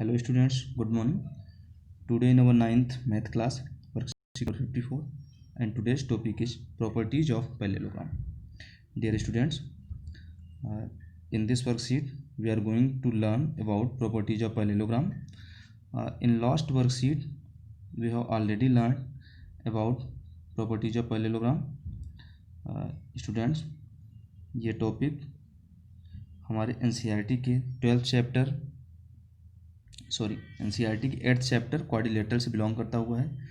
Hello students, good morning. Today in our 9th math class, worksheet 54, and today's topic is properties of parallelogram. Dear students, uh, in this worksheet we are going to learn about properties of parallelogram. In last worksheet we have already learned about properties of parallelogram. Students, ये topic हमारे NCERT के 8th chapter quadrilateral से belong करता हुआ है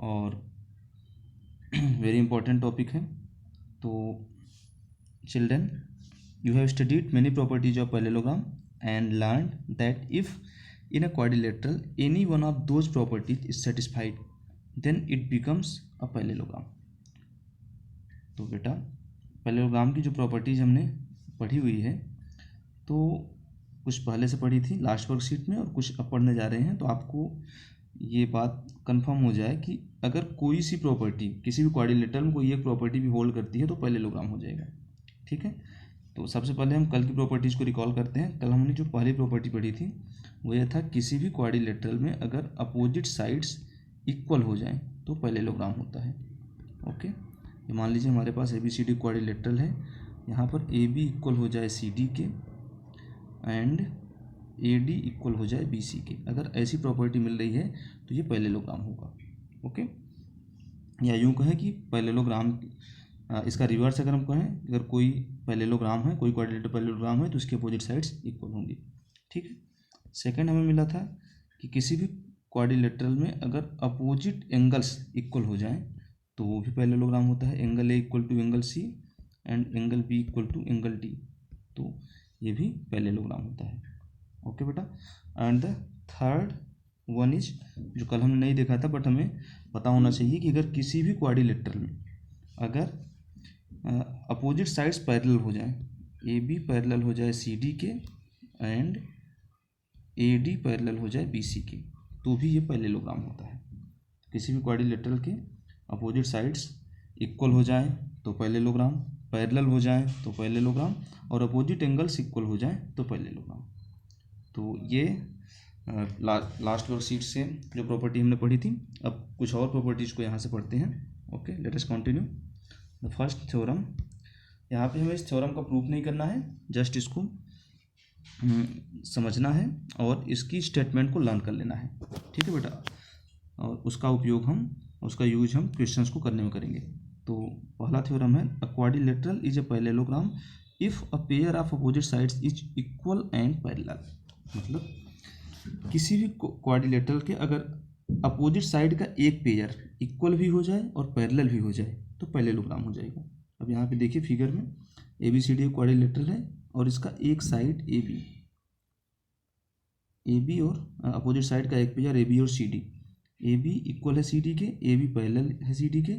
और very important topic है. तो children, you have studied many properties of parallelogram and learn that if in a quadrilateral any one of those properties is satisfied then it becomes a parallelogram. तो बेटा, parallelogram की जो properties हमने पढ़ी हुई है तो कुछ पहले से पढ़ी थी लास्ट वर्कशीट में और कुछ अब पढ़ने जा रहे हैं. तो आपको ये बात कंफर्म हो जाए कि अगर कोई सी प्रॉपर्टी किसी भी क्वाड्रिलेटरल में कोई एक प्रॉपर्टी भी होल्ड करती है तो पैरेललोग्राम हो जाएगा. ठीक है. तो सबसे पहले हम कल की प्रॉपर्टीज़ को रिकॉल करते हैं. कल हमने जो पहली प्रॉपर्टी पढ़ी थी वो ये था, किसी भी क्वाड्रिलेटरल में अगर अपोजिट साइड्स इक्वल हो जाएं तो पैरेललोग्राम होता है. ओके. ये मान लीजिए हमारे पास ABCD क्वाड्रिलेटरल है. यहाँ पर AB इक्वल हो जाए CD के एंड AD इक्वल हो जाए BC के. अगर ऐसी प्रॉपर्टी मिल रही है तो ये पैरेललोग्राम होगा. ओके. या यूँ कहें कि पैरेललोग्राम, इसका रिवर्स अगर हम कहें, अगर कोई पैरेललोग्राम है, कोई क्वाड्रिलेटरल पैरेललोग्राम है तो उसकी अपोजिट साइड्स इक्वल होंगी. ठीक है. सेकंड हमें मिला था कि किसी भी क्वाड्रिलेटरल में अगर अपोजिट एंगल्स इक्वल हो जाएं तो वो भी पैरेललोग्राम होता है. Angle A equal to angle C and angle B equal to angle D, तो ये भी पैरेललोग्राम होता है. ओके बेटा. And the third one is, जो कल हमने नहीं देखा था बट हमें पता होना चाहिए, कि अगर किसी भी क्वाड्रिलेटरल में अगर अपोजिट साइड्स पैरेलल हो जाएं, AB पैरेलल हो जाए CD के एंड AD पैरेलल हो जाए BC के, तो भी ये पैरेललोग्राम होता है. किसी भी क्वाड्रिलेटरल के अपोजिट साइड्स इक्वल हो जाएं तो पैरेललोग्राम, पैरेलल हो जाएं तो पैरेललोग्राम, और अपोजिट एंगल्स इक्वल हो जाएं तो पैरेललोग्राम. तो ये लास्ट वर्कशीट से जो प्रॉपर्टी हमने पढ़ी थी. अब कुछ और प्रॉपर्टीज़ को यहाँ से पढ़ते हैं. Okay, let us continue the first theorem. यहाँ पे हमें इस थ्योरम का प्रूफ नहीं करना है, जस्ट इसको समझना है और इसकी स्टेटमेंट को लर्न कर लेना है. ठीक है बेटा. और उसका यूज हम क्वेश्चंस को करने में करेंगे. तो पहला थ्योरम है, अ quadrilateral is a parallelogram if a pair of opposite sides is equal and parallel. मतलब किसी भी क्वाड्रिलेटरल के अगर अपोजिट साइड का एक पेयर इक्वल भी हो जाए और पैरेलल भी हो जाए तो पैरेललोग्राम हो जाएगा. अब यहाँ पे देखिए फिगर में ABCD क्वाड्रिलेटरल है और इसका एक साइड AB और अपोजिट साइड का एक पेयर AB और CD. AB इक्वल है CD के, AB पैरेलल है CD के,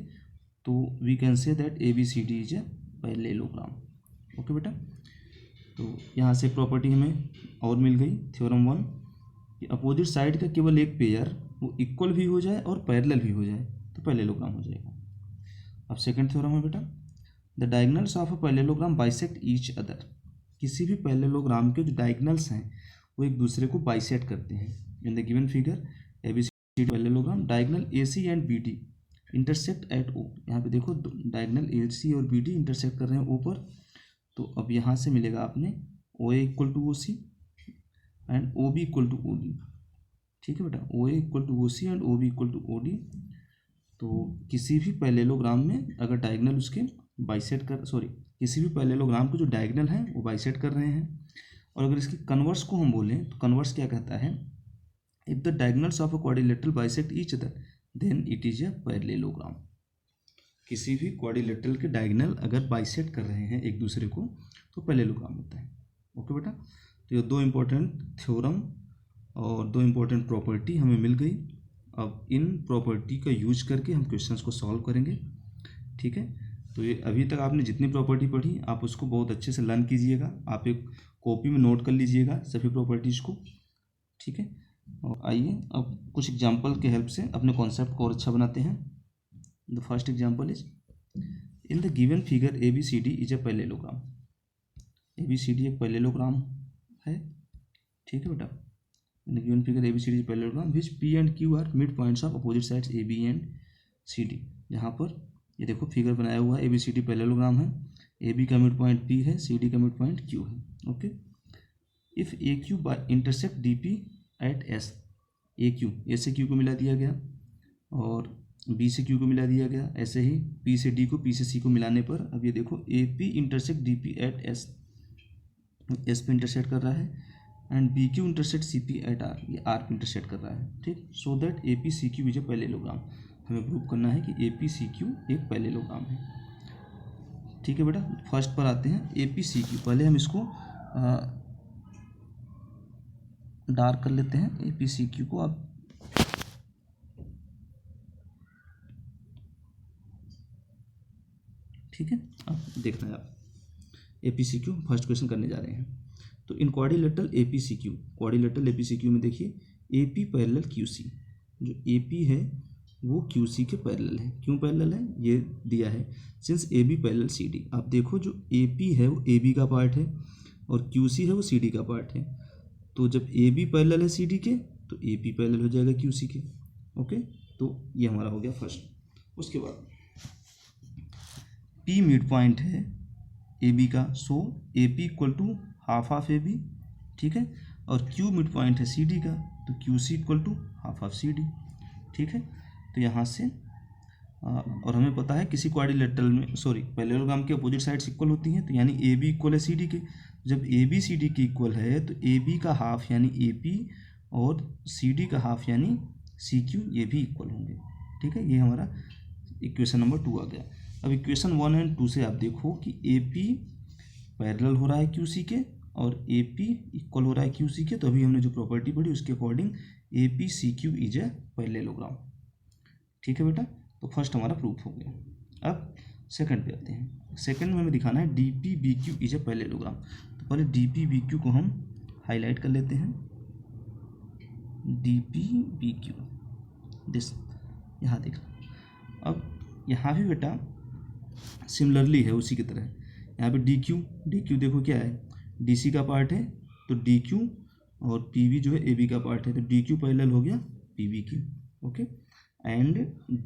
तो we can say that ABCD is a parallelogram. Okay बेटा. तो यहाँ से प्रॉपर्टी हमें और मिल गई, थ्योरम 1, कि अपोजिट साइड का केवल एक पेयर वो इक्वल भी हो जाए और पैरेलल भी हो जाए तो पैरेललोग्राम हो जाएगा. अब सेकंड थ्योरम है बेटा, the diagonals of a parallelogram bisect each other. किसी भी पैरेललोग्राम के जो डायगोनल्स हैं वो एक दूसरे को बाइसेक्ट करते हैं. In the given figure ABCD parallelogram diagonal AC and BD intersect at O. यहाँ पे देखो डायगोनल AC और BD इंटरसेक्ट कर रहे हैं O पर. तो अब यहाँ से मिलेगा आपने OA equal to OC and OB equal to OD. ठीक है बेटा. OA equal to OC and OB equal to OD. तो किसी भी पैरेललोग्राम में अगर डायगोनल उसके किसी भी पैरेललोग्राम के जो डायगोनल हैं वो बाइसेक्ट कर रहे हैं. और अगर इसके कन्वर्स को हम बोलें तो कन्वर्स क्या कहता है, if the diagonals of a quadrilateral bisect each other than it is a parallelogram. किसी भी क्वाड्रिलेटरल के डायगोनल अगर बाइसेक्ट कर रहे हैं एक दूसरे को तो पैरेललोग्राम होता है. ओके बेटा. तो ये दो इम्पोर्टेंट थ्योरम और दो इम्पोर्टेंट प्रॉपर्टी हमें मिल गई. अब इन प्रॉपर्टी का यूज करके हम क्वेश्चंस को सॉल्व करेंगे. ठीक है. तो ये अभी तक आपने जितनी प्रॉपर्टी पढ़ी आप उसको बहुत अच्छे से लर्न कीजिएगा. आप एक कॉपी में नोट कर लीजिएगा सभी प्रॉपर्टीज़ को. ठीक है. और आइए अब कुछ एग्जाम्पल के हेल्प से अपने कॉन्सेप्ट को और अच्छा बनाते हैं. The first example is, in the given figure ABCD is a parallelogram. ABCD एक पैरेललोग्राम है. ठीक है बेटा. in the given figure ABCD is parallelogram which P and Q are mid points of opposite sides AB and CD। यहाँ पर ये देखो figure बनाया हुआ है, ABCD पैरेललोग्राम है, AB का मिड पॉइंट P है, CD का मिड पॉइंट Q है। Okay, if AQ intersect DP at S, AQ A से Q को मिला दिया गया और B से Q को मिला दिया गया, ऐसे ही P से D को, P से C को मिलाने पर अब ये देखो AP intersect DP at S, S पे इंटरसेक्ट कर रहा है, and BQ intersect CP at R, ये R पे इंटरसेक्ट कर रहा है। ठीक, so that APCQ is a parallelogram. हमें प्रूव करना है कि APCQ एक पैरेललोग्राम है। ठीक है बेटा, फर्स्ट पर आते हैं APCQ। पहले हम इसको डार्क कर लेते हैं APCQ को। आप ठीक है, अब देखना है आप APCQ फर्स्ट क्वेश्चन करने जा रहे हैं। तो इन क्वाड्रिलेटरल APCQ में देखिए AP पैरेलल QC, जो AP है वो QC के पैरेलल है। क्यों पैरेलल है ये दिया है, सिंस AB पैरेलल CD। आप देखो जो AP है वो AB का पार्ट है और QC है वो CD का पार्ट है, तो जब AB पैरेलल है CD के तो AP पैरेलल हो जाएगा QC के। ओके, तो ये हमारा हो गया फर्स्ट। उसके बाद P मिड पॉइंट है AB का, so AP equal to half of AB। ठीक है, और Q मिड पॉइंट है CD का, तो QC equal to half of CD। ठीक है, तो यहाँ से और हमें पता है किसी क्वाड्रिलेटरल में पैरेललोग्राम के अपोजिट साइड्स इक्वल होती हैं, तो यानी AB इक्वल है CD के। जब AB CD के इक्वल है तो AB का हाफ यानी AP और CD का हाफ यानी CQ ये भी इक्वल होंगे। ठीक है, ये हमारा इक्वेशन नंबर 2 आ गया। अब इक्वेशन 1 एंड 2 से आप देखो कि AP पैरेलल हो रहा है QC के और AP इक्वल हो रहा है QC के, तो अभी हमने जो प्रॉपर्टी पढ़ी उसके according APCQ is a parallelogram. ठीक है बेटा, तो फर्स्ट हमारा प्रूफ हो गया। अब सेकंड पे आते हैं। सेकंड में हमें दिखाना है DPBQ इज ए पैरेललोग्राम। तो पहले DPBQ को हम हाईलाइट कर लेते हैं। DPBQ दिस, यहाँ देखना। अब यहाँ भी बेटा सिमिलरली है उसी की तरह। यहाँ पे DQ देखो क्या है, DC का पार्ट है, तो DQ और PB जो है AB का पार्ट है, तो DQ पैरेलल हो गया PB की। ओके, एंड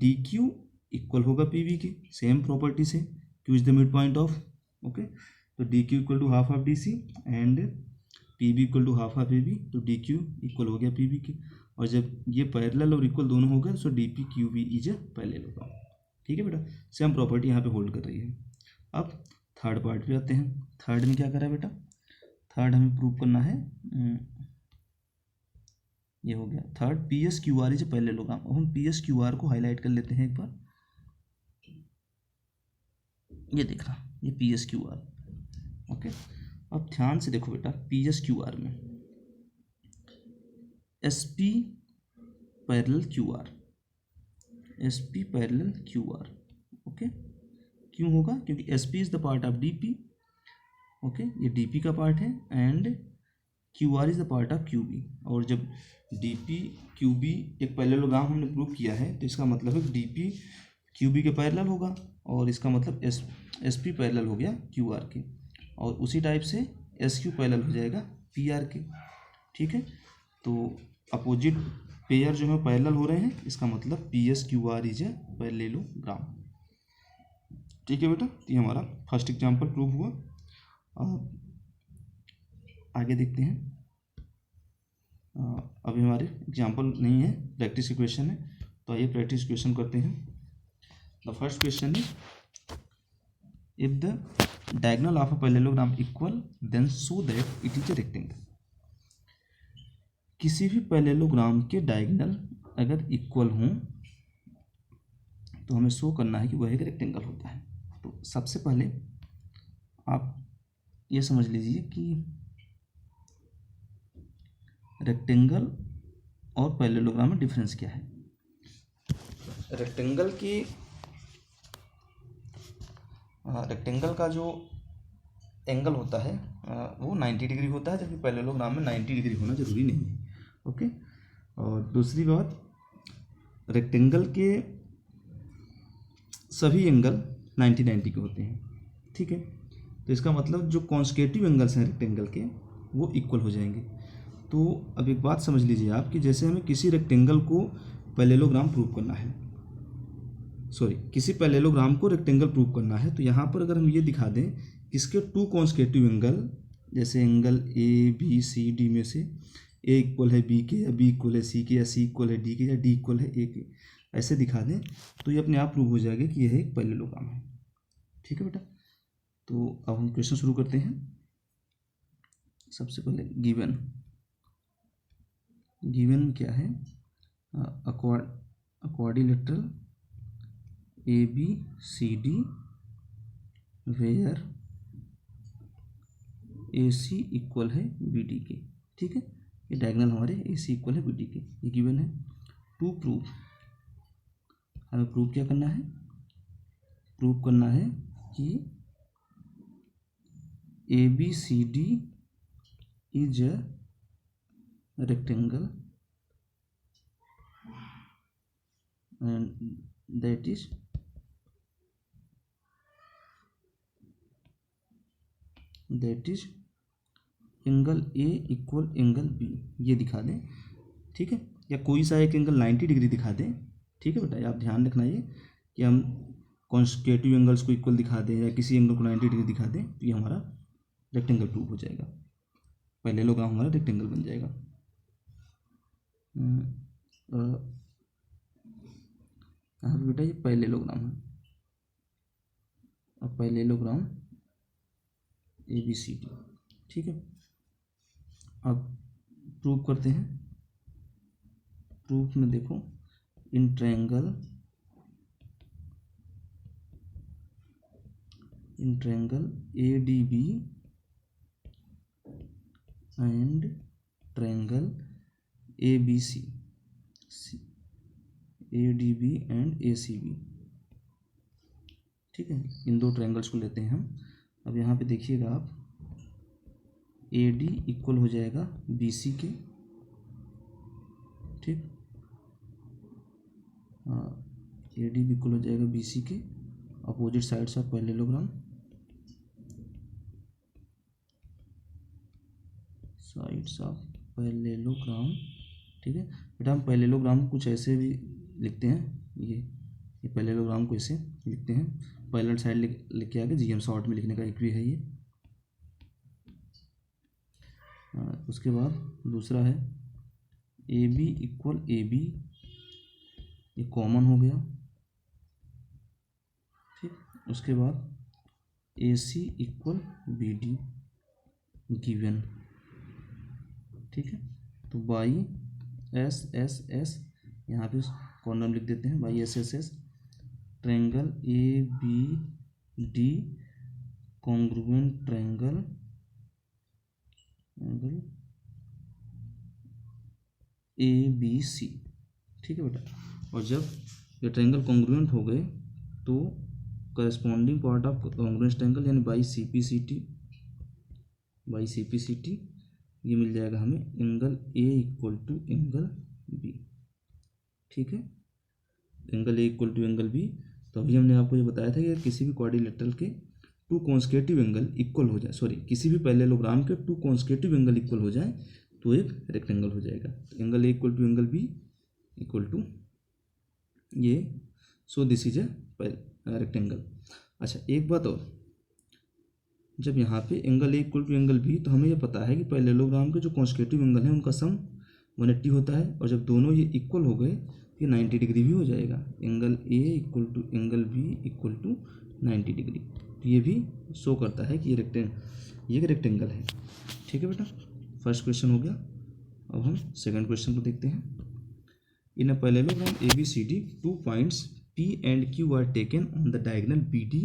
DQ इक्वल होगा PB की, सेम प्रॉपर्टी से, Q is the mid point of. Okay, तो DQ equal to half of DC and PB equal to half of AB, तो DQ इक्वल हो गया PB की। और जब ये पैरेलल और इक्वल दोनों हो गए, सो DPQB इज ए पैरेललोग्राम। ठीक है बेटा, सेम प्रॉपर्टी यहाँ पे होल्ड कर रही है। अब थर्ड पार्ट पे आते हैं। थर्ड में क्या करा बेटा, थर्ड हमें प्रूव करना है, ये हो गया third, PSQR is a parallelogram. अब हम PSQR को हाईलाइट कर लेते हैं एक बार। ये देखना, ये PSQR। ओके, अब ध्यान से देखो बेटा, PSQR में SP parallel QR, SP parallel QR। Okay, क्यों होगा, क्योंकि SP is the part of DP। Okay, ये DP का पार्ट है and QR is the part of QB। और जब DP QB एक पैरेललोग्राम हमने प्रूव किया है, तो इसका मतलब है DP QB के पैरेलल होगा, और इसका मतलब SP पैरेलल हो गया QR के, और उसी टाइप से SQ पैरेलल हो जाएगा PR के। ठीक है, तो अपोजिट पेयर जो है पैरेलल हो रहे हैं, इसका मतलब PSQR इज ए पैरेललोग्राम। ठीक है बेटा, ये हमारा फर्स्ट एग्जाम्पल प्रूव हुआ। आगे देखते हैं। अभी हमारे एग्जाम्पल नहीं है, प्रैक्टिस क्वेश्चन है, तो आइए प्रैक्टिस क्वेश्चन करते हैं। The first question is, if the diagonal of a parallelogram equal then show that it is a rectangle. किसी भी पैरेललोग्राम के डायगोनल अगर इक्वल हों तो हमें शो करना है कि वह एक रेक्टेंगल होता है। तो सबसे पहले आप ये समझ लीजिए कि रेक्टेंगल और पैरेललोग्राम में डिफरेंस क्या है। रेक्टेंगल का जो एंगल होता है वो 90 डिग्री होता है, जबकि पैरेललोग्राम में 90 डिग्री होना जरूरी नहीं है। ओके, और दूसरी बात, रेक्टेंगल के सभी एंगल 90 के होते हैं। ठीक है, तो इसका मतलब जो कॉन्सेक्यूटिव एंगल्स हैं रेक्टेंगल के वो इक्वल हो जाएंगे। तो तो अब एक बात समझ लीजिए आप कि जैसे हमें किसी रेक्टेंगल को पैरेललोग्राम प्रूव करना है, किसी पैरेललोग्राम को रेक्टेंगल प्रूव करना है, तो यहाँ पर अगर हम ये दिखा दें इसके टू कॉन्सेक्यूटिव एंगल, जैसे angle A B C D में से ए इक्वल है बी के, या बी इक्वल है सी के, या सी इक्वल है डी के, या डी इक्वल है ए के, ऐसे दिखा दें तो ये अपने आप प्रूव हो जाएगा कि यह एक पैरेललोग्राम है। ठीक है बेटा, तो अब हम क्वेश्चन शुरू करते हैं। सबसे पहले गिवन क्या है, quadrilateral A B C D where A C equal है बी डी के। ठीक है, ये डायगोनल हमारे ए सी इक्वल है बी डी के, ये गिवन है। टू प्रूव, हमें प्रूव क्या करना है, प्रूव करना है कि A B C D is a rectangle and that is angle A equal angle B, ये दिखा दें। ठीक है, या कोई सा एक एंगल 90 डिग्री दिखा दें। ठीक है बेटा, आप ध्यान रखना ये कि हम कॉन्सेक्यूटिव एंगल्स को इक्वल दिखा दें या किसी एंगल को 90 डिग्री दिखा दें तो ये हमारा रेक्टेंगल प्रूव हो जाएगा, पैरेललोग्राम हमारा रेक्टेंगल बन जाएगा। यहाँ पे बेटा ये पैरेललोग्राम है, और parallelogram A B C D. ठीक है, अब प्रूव करते हैं। प्रूफ में देखो, in triangle A D B and triangle A B C, A D B and A C B. ठीक है, इन दो ट्रायंगल्स को लेते हैं हम। अब यहाँ पे देखिएगा आप, ए डी इक्वल हो जाएगा बी सी के। ठीक, ए डी इक्वल हो जाएगा बी सी के, opposite sides of parallelogram, sides of parallelogram. ठीक है बेटा, हम पैरेललोग्राम को कुछ ऐसे भी लिखते हैं, ये पैरेललोग्राम को ऐसे लिखते हैं, पैरेलल साइड लिख के आगे जीएम शॉर्ट में लिखने का एक भी है ये। उसके बाद दूसरा है A B equal A B, ये कॉमन हो गया। ठीक, उसके बाद A C equal B D given. ठीक है, तो बाई एस एस एस, यहाँ पे कॉर्नर लिख देते हैं, by S S S triangle A B D congruent triangle A B C. ठीक है बेटा, और जब ये ट्रायंगल कॉन्ग्रुएंट हो गए तो corresponding part of congruence triangle यानी by C P C T ये मिल जाएगा हमें angle A equal to angle B. ठीक है, angle A equal to angle B. तो अभी हमने आपको ये बताया था कि किसी भी क्वाड्रिलेटरल के टू कॉन्सेक्यूटिव एंगल इक्वल हो जाए, किसी भी पैरेललोग्राम के टू कॉन्सेक्यूटिव एंगल इक्वल हो जाए तो एक रेक्टेंगल हो जाएगा। तो angle A equal to angle B equal to ये, so this is a rectangle. अच्छा, एक बात और, जब यहाँ पे एंगल ए इक्वल टू एंगल बी, तो हमें ये पता है कि पैरेललोग्राम के जो कॉन्सेक्यूटिव एंगल हैं उनका सम 180 होता है, और जब दोनों ये इक्वल हो गए तो ये 90 डिग्री भी हो जाएगा। Angle A equal to angle B equal to 90 degree, तो ये भी शो करता है कि ये रेक्टेंगल है। ठीक है बेटा, फर्स्ट क्वेश्चन हो गया। अब हम सेकंड क्वेश्चन को देखते हैं। In a parallelogram A B C D, 2 points P and Q are taken on the diagonal BD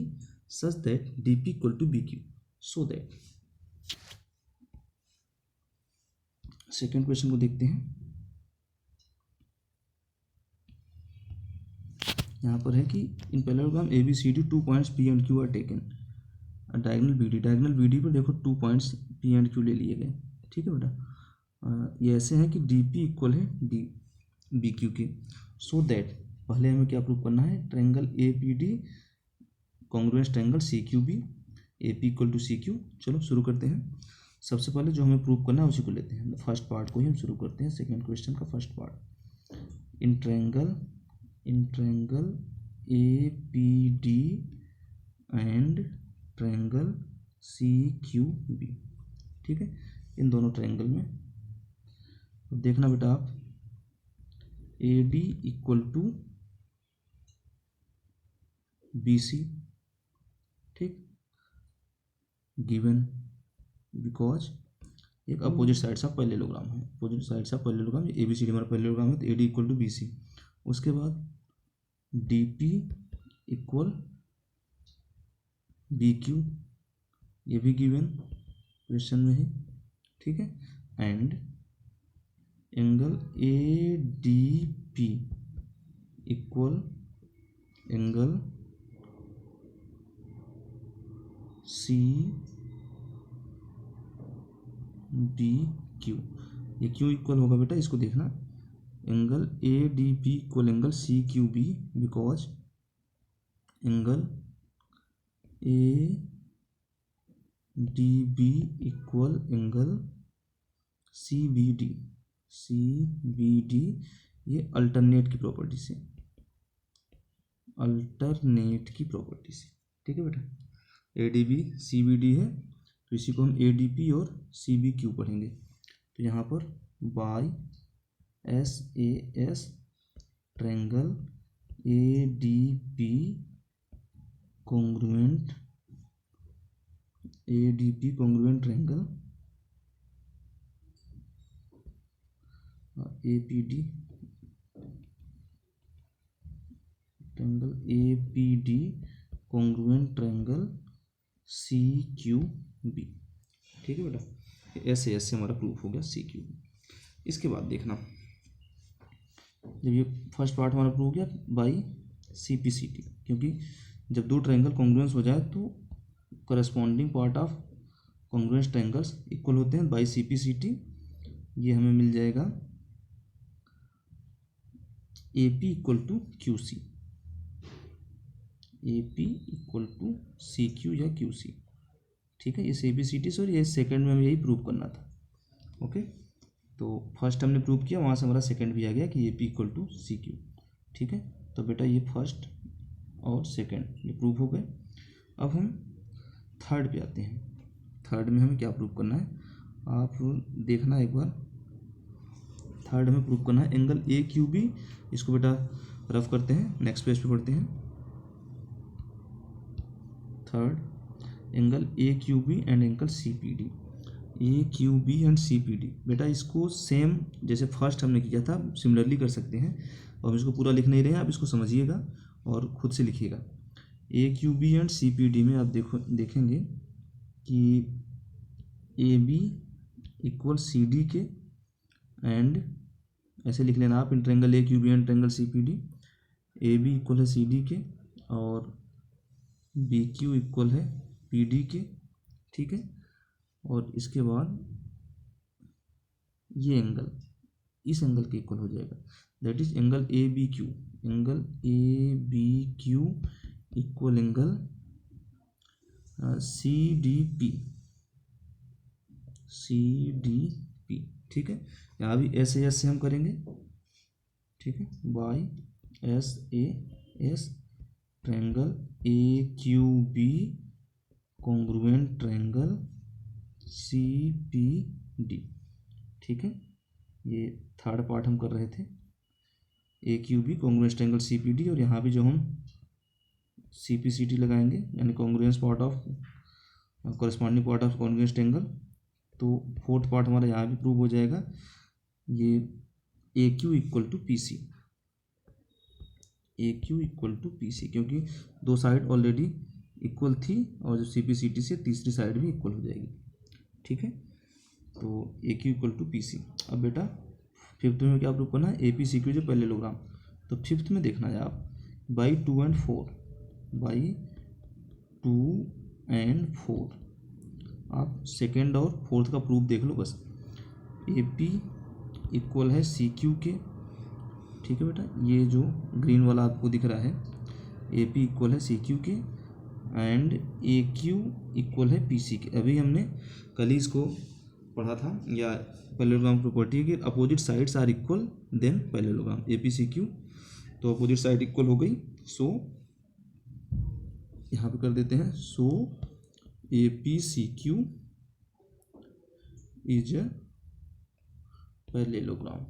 such that DP equal to BQ, so that। Second question को देखते हैं। यहाँ पर है कि in parallelogram A B C D 2 points P and Q are taken diagonal BD पर देखो 2 points P and Q ले लिए गए। ठीक है बेटा, ये ऐसे हैं कि DP इक्वल है BQ के, सो दैट पहले हमें क्या प्रूव करना है, triangle A P D congruence triangle C Q B, A P equal to C Q. चलो शुरू करते हैं। सबसे पहले जो हमें प्रूव करना है उसी को लेते हैं, फर्स्ट पार्ट को ही हम शुरू करते हैं, सेकेंड क्वेश्चन का first part. In triangle A P D and triangle C Q B, ठीक है। इन दोनों ट्रायंगल में देखना बेटा आप, A D equal to B C, ठीक, गिवन बिकॉज एक अपोजिट साइड्स ऑफ पैरेललोग्राम है, opposite sides of parallelogram, A B C D हमारा पैरेललोग्राम है, तो A D equal to B C. उसके बाद D P equal B Q, ये भी गिवन क्वेश्चन में है, ठीक है। And angle A D P equal angle C B Q, ये क्यों इक्वल होगा बेटा इसको देखना, angle A D P equal angle C Q B because angle A D B equal angle C B D, ये अल्टरनेट की property से, ठीक है बेटा। A D B C B D है, तो इसी को हम ए डी पी और सी बी क्यू पढ़ेंगे। तो यहाँ पर by S A S triangle A D P congruent triangle A P D triangle A P D congruent triangle C Q B, ठीक है बेटा। ऐसे ऐसे हमारा प्रूफ हो गया सी क्यू बी। इसके बाद देखना, जब ये फर्स्ट पार्ट हमारा प्रूव हो गया by C P C T, क्योंकि जब दो ट्रायंगल कॉन्ग्रुएंस हो जाए तो corresponding part of congruence triangles equal होते हैं by C P C T. ये हमें मिल जाएगा A P equal to Q C, A P equal to C Q या क्यू सी, ठीक है। ये सी पी सी टी से, और ये सेकेंड में हमें यही प्रूव करना था, ओके। तो फर्स्ट हमने प्रूव किया, वहाँ से हमारा सेकेंड भी आ गया कि A P equal to C Q, ठीक है। तो बेटा ये फर्स्ट और सेकेंड ये प्रूव हो गए। अब हम थर्ड पे आते हैं। थर्ड में हमें क्या प्रूव करना है, आप देखना एक बार। थर्ड में प्रूव करना है एंगल ए क्यू बी, इसको बेटा रफ करते हैं, नेक्स्ट पेज पे पढ़ते हैं। Third angle A Q B and angle C P D, A Q B and C P D. बेटा इसको सेम जैसे फर्स्ट हमने किया था सिमिलरली कर सकते हैं, और हम इसको पूरा लिख नहीं रहे हैं, आप इसको समझिएगा और खुद से लिखिएगा। A Q B and C P D में आप देखेंगे कि A B equal C D के, एंड ऐसे लिख लेना आप, in triangle A Q B and triangle C P D, A B equal है सी डी के और बी क्यू इक्वल है पी डी के, ठीक है। और इसके बाद ये एंगल इस एंगल के इक्वल हो जाएगा, that is angle A B Q, angle A B Q equal angle C D P, ठीक है। यहाँ भी ऐसे ऐसे हम करेंगे, ठीक है, by S A S triangle A Q B congruent triangle C P D, ठीक है। ये थर्ड पार्ट हम कर रहे थे, A Q B congruence triangle C P D, और यहाँ भी जो हम सी पी सी टी लगाएंगे यानी congruence part of corresponding part of congruence triangle. तो फोर्थ पार्ट हमारा यहाँ भी प्रूव हो जाएगा, ये A Q equal to P C, A Q equal to P C, क्योंकि दो साइड ऑलरेडी इक्वल थी और जो सी पी सी टी से तीसरी साइड भी इक्वल हो जाएगी, ठीक है। तो A Q equal to P C. अब बेटा फिफ्थ में क्या प्रूव करना है, ए पी सी क्यू जो पैरेललोग्राम। तो फिफ्थ में देखना है आप बाई 2 and 4, बाई 2 and 4, आप सेकेंड और फोर्थ का प्रूफ देख लो बस। ए पी इक्वल है सी क्यू के, ठीक है बेटा, ये जो ग्रीन वाला आपको दिख रहा है ए पी इक्वल है सी क्यू के, एंड ए क्यू इक्वल है पी सी के। अभी हमने कल ही इसको पढ़ा था, या पैरेललोग्राम प्रॉपर्टी है कि opposite sides are equal then parallelogram, A P C Q. तो अपोजिट साइड इक्वल हो गई, सो यहाँ पे कर देते हैं, so A P C Q is a parallelogram.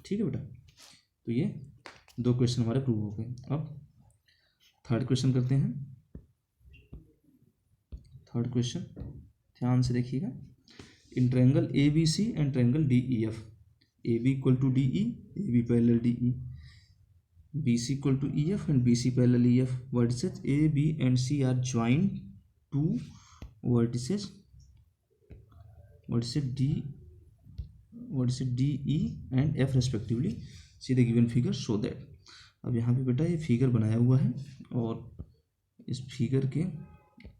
ठीक है बेटा, तो ये दो क्वेश्चन हमारे प्रूव हो गए। अब थर्ड क्वेश्चन करते हैं। थर्ड क्वेश्चन ध्यान से देखिएगा। In triangle A B C and triangle D E F, A B equal to D E, A B parallel D E, B C equal to E F and B C parallel E F, vertices A B and C are joint to vertices D E and F respectively, see the given figure show that. अब यहाँ पे बेटा ये figure बनाया हुआ है और इस फिगर के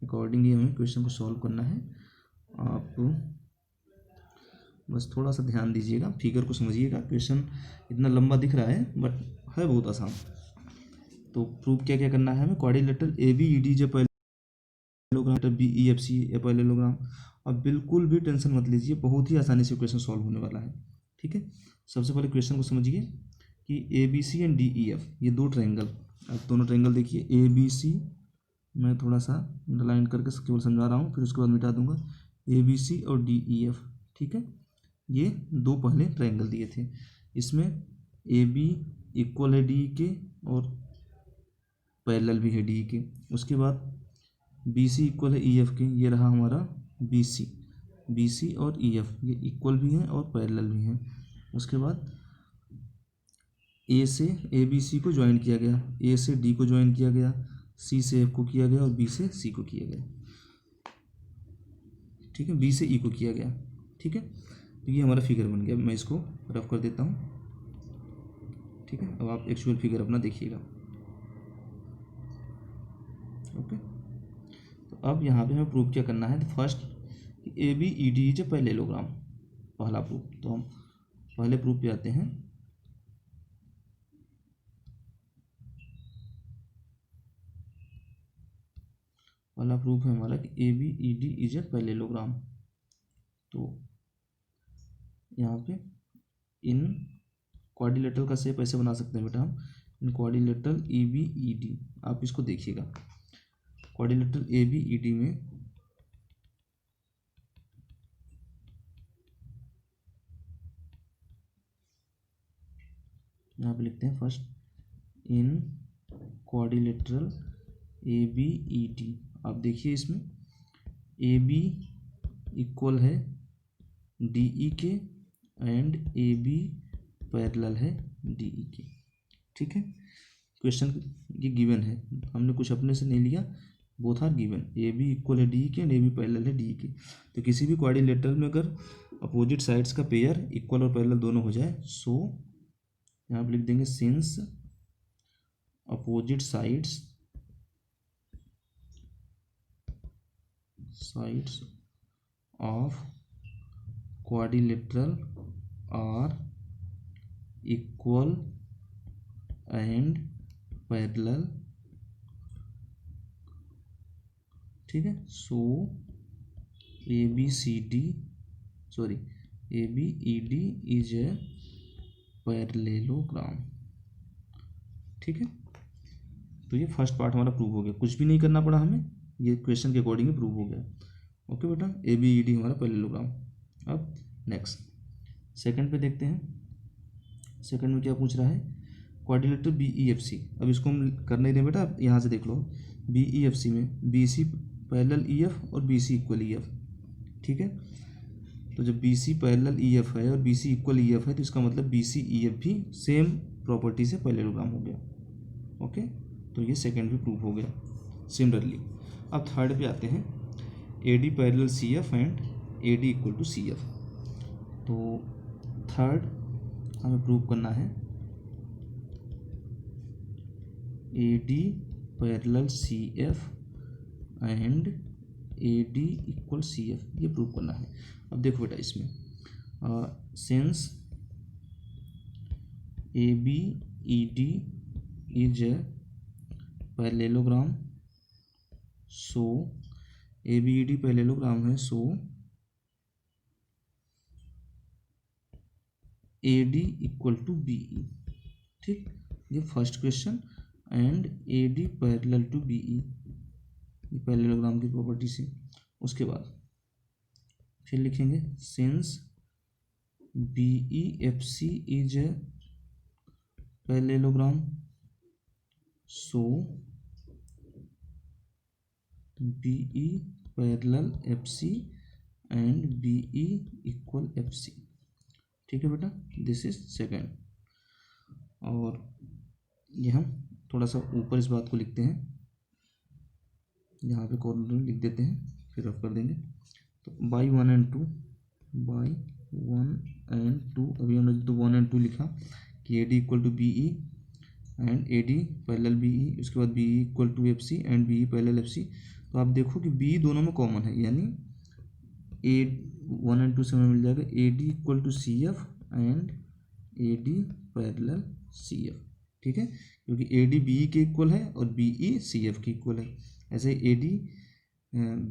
अकॉर्डिंग ही हमें क्वेश्चन को सॉल्व करना है। आप बस थोड़ा सा ध्यान दीजिएगा, फिगर को समझिएगा। क्वेश्चन इतना लंबा दिख रहा है बट है बहुत आसान। तो प्रूफ क्या क्या करना है हमें, quadrilateral A B E D जो parallelogram, B E F C a parallelogram. अब बिल्कुल भी टेंशन मत लीजिए, बहुत ही आसानी से क्वेश्चन सॉल्व होने वाला है। ठीक है, सबसे पहले क्वेश्चन को समझिए कि A B C and D E F ये दो ट्रायंगल। अब दोनों ट्रायंगल देखिए, ए बी सी मैं थोड़ा सा अंडरलाइन करके केवल समझा रहा हूँ, फिर उसके बाद मिटा दूंगा। ए बी सी और डी ई एफ, ठीक है, ये दो पहले ट्रायंगल दिए थे। इसमें ए बी इक्वल है डी के और पैरेलल भी है डी के। उसके बाद बी सी इक्वल है ई एफ के, ये रहा हमारा बी सी और ई एफ ये इक्वल भी हैं और पैरेलल भी हैं। उसके बाद ए से ए बी सी को ज्वाइन किया गया, ए से डी को ज्वाइन किया गया, सी से एफ को किया गया और बी से सी को किया गया। ठीक है, बी से ई को किया गया। ठीक है, तो ये हमारा फिगर बन गया। मैं इसको रफ कर देता हूँ। ठीक है, अब आप एक्चुअल फिगर अपना देखिएगा। ओके, तो अब यहाँ पे हमें प्रूफ क्या करना है। तो first A B E D is a parallelogram, पहला प्रूफ। तो हम पहले प्रूफ पे आते हैं। पहला प्रूफ है हमारा कि A B E D is a parallelogram. तो यहाँ पे इन क्वाड्रिलेटरल का शेप ऐसे बना सकते हैं बेटा हम, in quadrilateral A B E D. आप इसको देखिएगा, quadrilateral A B E D में यहाँ पे लिखते हैं first in quadrilateral A B E D. आप देखिए इसमें ए बी इक्वल है डी ई के एंड ए बी पैरेलल है डी ई के। ठीक है, क्वेश्चन ये गिवन है, हमने कुछ अपने से नहीं लिया, both are given. A B equal है डी ई के एंड ए बी पैरेलल है डी ई के। तो किसी भी क्वाड्रिलेटरल में अगर अपोजिट साइड्स का पेयर इक्वल और पैरेलल दोनों हो जाए, सो यहाँ पे लिख देंगे since opposite sides of quadrilateral are equal and parallel। ठीक है, so A B C D A B E D is a parallelogram. ठीक है, तो ये फर्स्ट पार्ट हमारा प्रूव हो गया, कुछ भी नहीं करना पड़ा हमें, ये क्वेश्चन के अकॉर्डिंग प्रूव हो गया। ओके बेटा, ए बी ई डी हमारा पैरेललोग्राम। अब नेक्स्ट सेकंड पे देखते हैं। सेकंड में क्या पूछ रहा है, quadrilateral B E F C. अब इसको हम कर नहीं रहे बेटा, आप यहाँ से देख लो, बी ई एफ सी में B C parallel E F और B C equal E F. ठीक है, तो जब B C parallel E F है और B C equal E F है, तो इसका मतलब बी सी ई एफ भी सेम प्रॉपर्टी से पैरेललोग्राम हो गया। ओके, तो ये सेकंड भी प्रूव हो गया सिमिलरली। अब थर्ड पे आते हैं, A D parallel C F and A D equal to C F. तो थर्ड हमें प्रूव करना है A D parallel C F and A D equal C F, ये प्रूव करना है। अब देखो बेटा, इसमें since A B E D is a parallelogram, so ABED parallelogram है, so AD equal to BE। ठीक, ये first question. And AD parallel to BE, ये पैरेललोग्राम की प्रॉपर्टी से। उसके बाद फिर लिखेंगे since BEFC is a parallelogram, so BE parallel FC and BE equal FC। ठीक है बेटा, दिस इज सेकेंड। और ये हम थोड़ा सा ऊपर इस बात को लिखते हैं, यहाँ पे कॉर्नर में लिख देते हैं, फिर रफ कर देंगे। तो बाई 1 and 2, बाई 1 and 2, अभी हमने तो 1 and 2 लिखा कि AD equal to BE and AD parallel BE, उसके बाद BE equal to FC and BE parallel FC। तो आप देखो कि BE दोनों में कॉमन है, यानी 1 and 2 से हमें मिल जाएगा AD equal to CF and AD parallel CF। ठीक है, क्योंकि AD BE के इक्वल है और BE CF के इक्वल है। ऐसे AD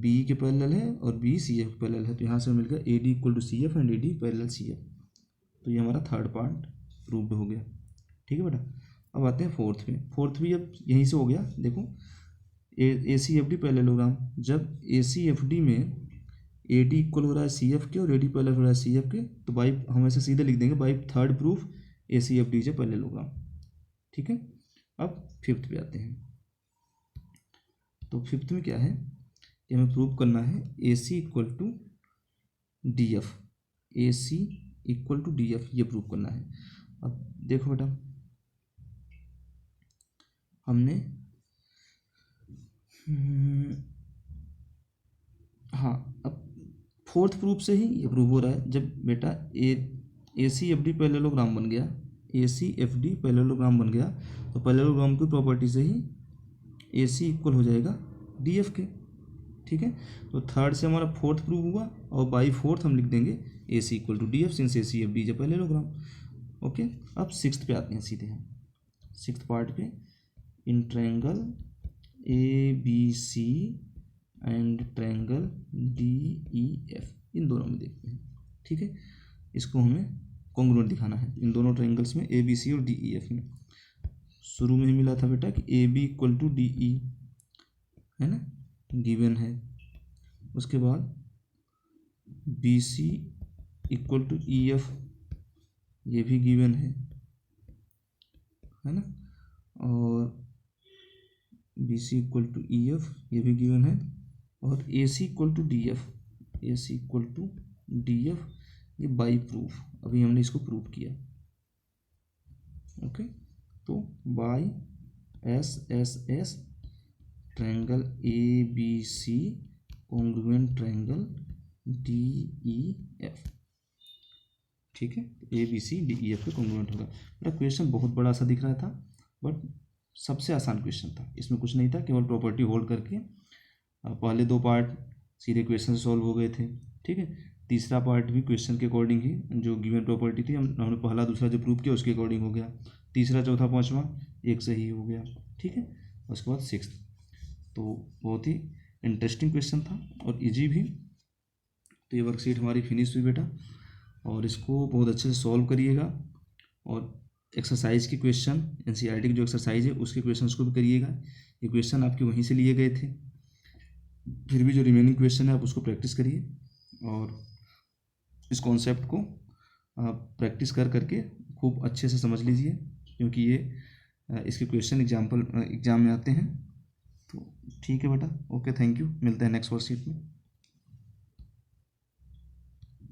BE के पैरेलल है और BE CF के पैरेलल है, तो यहाँ से मिल गया AD equal to CF and AD parallel CF। तो ये हमारा थर्ड पार्ट प्रूव्ड हो गया। ठीक है बेटा, अब आते हैं फोर्थ पे। फोर्थ भी अब यहीं से हो गया। देखो ACFD पैरेललोग्राम, जब ACFD में AD इक्वल हो रहा है CF के और AD पैरेलल हो रहा है CF के, तो बाई हम ऐसे सीधे लिख देंगे by third proof ACFD is a parallelogram. ठीक है, अब फिफ्थ पे आते हैं। तो फिफ्थ में क्या है कि हमें प्रूव करना है AC equal to DF, AC equal to DF, ये प्रूव करना है। अब देखो बेटा, हमने हाँ, अब फोर्थ प्रूफ से ही ये प्रूव हो रहा है। जब बेटा ACFD पैरेललोग्राम बन गया, ACFD पैरेललोग्राम बन गया, तो पैरेललोग्राम की प्रॉपर्टी से ही AC इक्वल हो जाएगा DF के। ठीक है, तो थर्ड से हमारा फोर्थ प्रूव हुआ, और बाई फोर्थ हम लिख देंगे AC equal to DF since ACFD is a parallelogram. Okay, अब सिक्स्थ पे आते हैं सीधे हम। सिक्स्थ पार्ट पे, in triangle ABC and triangle DEF, इन दोनों में देखते हैं। ठीक है, इसको हमें कॉन्ग्रुएंट दिखाना है इन दोनों ट्रायंगल्स में, ABC और DEF में। शुरू में ही मिला था बेटा कि AB इक्वल टू DE है ना, गिवन है। उसके बाद BC इक्वल टू EF, ये भी गिवन है ना, और BC इक्वल टू EF, ये भी गिवन है। और AC equal to DF, AC equal to DF, ये बाई प्रूफ, अभी हमने इसको प्रूव किया। ओके, तो by SSS triangle ABC congruent triangle DEF। ठीक है, ABC DEF पे कॉन्ग्रुएंट होगा। मेरा क्वेश्चन बहुत बड़ा सा दिख रहा था, बट सबसे आसान क्वेश्चन था, इसमें कुछ नहीं था, केवल प्रॉपर्टी होल्ड करके पहले दो पार्ट सीधे क्वेश्चन से सॉल्व हो गए थे। ठीक है, तीसरा पार्ट भी क्वेश्चन के अकॉर्डिंग ही, जो गिवन प्रॉपर्टी थी हमने पहला दूसरा जो प्रूव किया उसके अकॉर्डिंग हो गया। तीसरा चौथा पाँचवा एक सही हो गया। ठीक है, उसके बाद सिक्स्थ, तो बहुत ही इंटरेस्टिंग क्वेश्चन था और इजी भी। तो ये वर्कशीट हमारी फिनिश हुई बेटा, और इसको बहुत अच्छे से सॉल्व करिएगा, और एक्सरसाइज के क्वेश्चन NCERT की जो एक्सरसाइज है उसके क्वेश्चन को भी करिएगा। ये क्वेश्चन आपके वहीं से लिए गए थे, फिर भी जो रिमेनिंग क्वेश्चन है आप उसको प्रैक्टिस करिए, और इस कॉन्सेप्ट को प्रैक्टिस कर करके खूब अच्छे से समझ लीजिए, क्योंकि ये इसके क्वेश्चन एग्जाम में आते हैं। तो ठीक है बेटा, ओके, थैंक यू, मिलते हैं नेक्स्ट वर्कशीट में।